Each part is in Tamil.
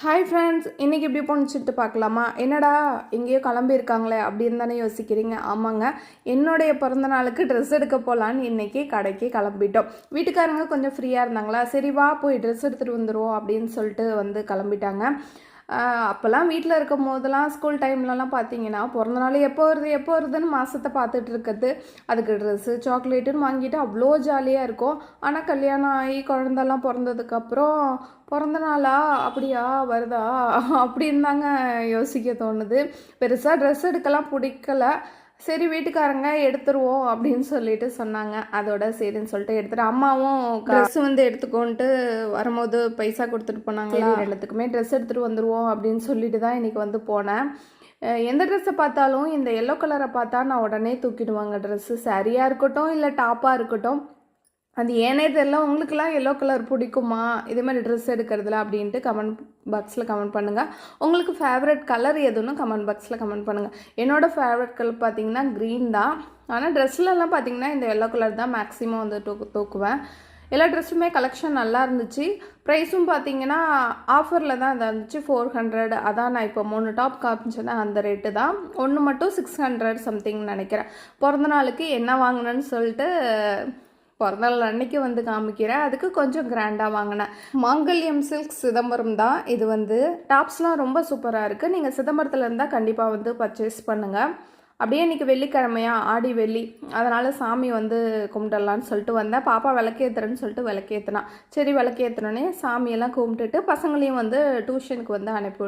ஹாய் ஃப்ரெண்ட்ஸ், இன்றைக்கி எப்படி போணுச்சுட்டு பார்க்கலாமா? என்னடா எங்கேயோ கிளம்பியிருக்காங்களே அப்படின்னு தானே யோசிக்கிறீங்க. ஆமாங்க, என்னுடைய பிறந்த நாளுக்கு ட்ரெஸ் எடுக்க போகலான்னு இன்றைக்கி கடைக்கு கிளம்பிட்டோம். வீட்டுக்காரங்க கொஞ்சம் ஃப்ரீயாக இருந்தாங்களா, சரி வா போய் ட்ரெஸ் எடுத்துகிட்டு வந்துடுவோம் அப்படின்னு சொல்லிட்டு வந்து கிளம்பிட்டாங்க. அப்போல்லாம் வீட்டில் இருக்கும் போதெல்லாம் ஸ்கூல் டைம்லலாம் பார்த்தீங்கன்னா பிறந்த நாள் எப்போ வருதுன்னு மாதத்தை பார்த்துட்டு இருக்கிறது, அதுக்கு ட்ரெஸ்ஸு சாக்லேட்டுன்னு வாங்கிட்டு அவ்வளோ ஜாலியாக இருக்கும். ஆனால் கல்யாணம் ஆகி குழந்தெல்லாம் பிறந்ததுக்கப்புறம் பிறந்த நாளா அப்படியா வருதா அப்படின்னு தாங்க யோசிக்க தோணுது. பெருசாக ட்ரெஸ் எடுக்கலாம் பிடிக்கல. சரி வீட்டுக்காரங்க எடுத்துருவோம் அப்படின்னு சொல்லிட்டு சொன்னாங்க. அதோட சரின்னு சொல்லிட்டு எடுத்துட்டு அம்மாவும் ட்ரெஸ் வந்து எடுத்துக்கோன்ட்டு வரும்போது பைசா கொடுத்துட்டு போனாங்களா, எல்லாத்துக்குமே ட்ரெஸ் எடுத்துகிட்டு வந்துடுவோம் அப்படின்னு சொல்லிட்டு தான் இன்றைக்கி வந்து போனேன். எந்த ட்ரெஸ்ஸை பார்த்தாலும் இந்த எல்லோ கலரை பார்த்தா நான் உடனே தூக்கிடுவாங்க. ட்ரெஸ்ஸு சாரியாக இருக்கட்டும் இல்லை டாப்பாக இருக்கட்டும், அது ஏனே தெரியல. உங்களுக்கெல்லாம் எல்லோ கலர் பிடிக்குமா இதே மாதிரி ட்ரெஸ் எடுக்கிறதுல அப்படின்ட்டு கமெண்ட் பாக்ஸில் கமெண்ட் பண்ணுங்கள். உங்களுக்கு ஃபேவரட் கலர் எதுன்னு கமெண்ட் பாக்ஸில் கமெண்ட் பண்ணுங்கள். என்னோடய ஃபேவரட் கலர் பார்த்திங்கன்னா க்ரீன் தான். ஆனால் ட்ரெஸ்லலாம் பார்த்திங்கன்னா இந்த எல்லோ கலர் தான் மேக்ஸிமம் வந்து தூக்குவேன். எல்லா ட்ரெஸ்ஸுமே கலெக்ஷன் நல்லா இருந்துச்சு. ப்ரைஸும் பார்த்திங்கன்னா ஆஃபரில் தான் இதாக இருந்துச்சு. 400. அதான் நான் இப்போ 3 டாப் காமிச்சேன்னா அந்த ரேட்டு தான். ஒன்று மட்டும் 600 சம்திங் நினைக்கிறேன். பிறந்த நாளுக்கு என்ன வாங்கினேன்னு சொல்லிட்டு பிறந்தநாள் அன்னைக்கு வந்து காமிக்கிறேன். அதுக்கு கொஞ்சம் கிராண்டாக வாங்கினேன். மாங்கல்யம் சில்க் சிதம்பரம் தான் இது. வந்து டாப்ஸ்லாம் ரொம்ப சூப்பராக இருக்குது. நீங்கள் சிதம்பரத்தில் இருந்தால் கண்டிப்பாக வந்து பர்ச்சேஸ் பண்ணுங்கள். அப்படியே இன்றைக்கி வெள்ளிக்கிழமையா, ஆடி வெள்ளி, அதனால் சாமி வந்து கும்பிடலான்னு சொல்லிட்டு வந்தேன். பாப்பா விளக்கேற்றுறேன்னு சொல்லிட்டு விளக்கேற்றினா. சரி விளக்கேற்றினோடனே சாமியெல்லாம் கும்பிட்டுட்டு பசங்களையும் வந்து டியூஷனுக்கு வந்து அனுப்பி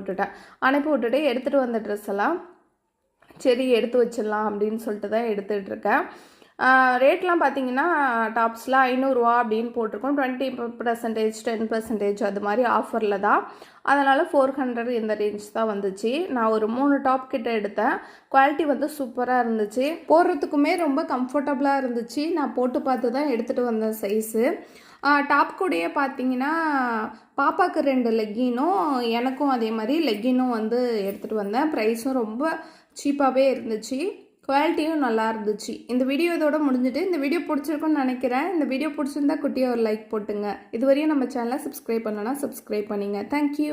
விட்டுட்டு எடுத்துகிட்டு வந்த ட்ரெஸ் எல்லாம் சரி எடுத்து வச்சிடலாம் அப்படின்னு சொல்லிட்டு தான் எடுத்துகிட்ருக்கேன். ரேட்லாம் பார்த்தீங்கன்னா டாப்ஸில் 500 அப்படின்னு போட்டிருக்கோம். 20%, 10% அது மாதிரி ஆஃபரில் தான். அதனால் 400 இந்த ரேஞ்ச் தான் வந்துச்சு. நான் ஒரு 3 டாப் கிட்ட எடுத்தேன். குவாலிட்டி வந்து சூப்பராக இருந்துச்சு. போடுறதுக்குமே ரொம்ப கம்ஃபர்டபுளாக இருந்துச்சு. நான் போட்டு பார்த்து தான் எடுத்துகிட்டு வந்தேன் சைஸு. டாப் கூடயே பார்த்தீங்கன்னா பாப்பாவுக்கு 2 லெக்கினும் எனக்கும் அதே மாதிரி லெக்கினும் வந்து எடுத்துகிட்டு வந்தேன். ப்ரைஸும் ரொம்ப சீப்பாகவே இருந்துச்சு. குவாலிட்டியும் நல்லா இருந்துச்சு. இந்த வீடியோ இதோட முடிஞ்சுட்டு, இந்த வீடியோ பிடிச்சிருக்குன்னு நினைக்கிறேன். இந்த வீடியோ பிடிச்சிருந்தா குட்டியாக ஒரு லைக் போட்டுங்க. இதுவரையும் நம்ம சேனலை சப்ஸ்கிரைப் பண்ணலன்னா சப்ஸ்கிரைப் பண்ணிங்க. தேங்க்யூ.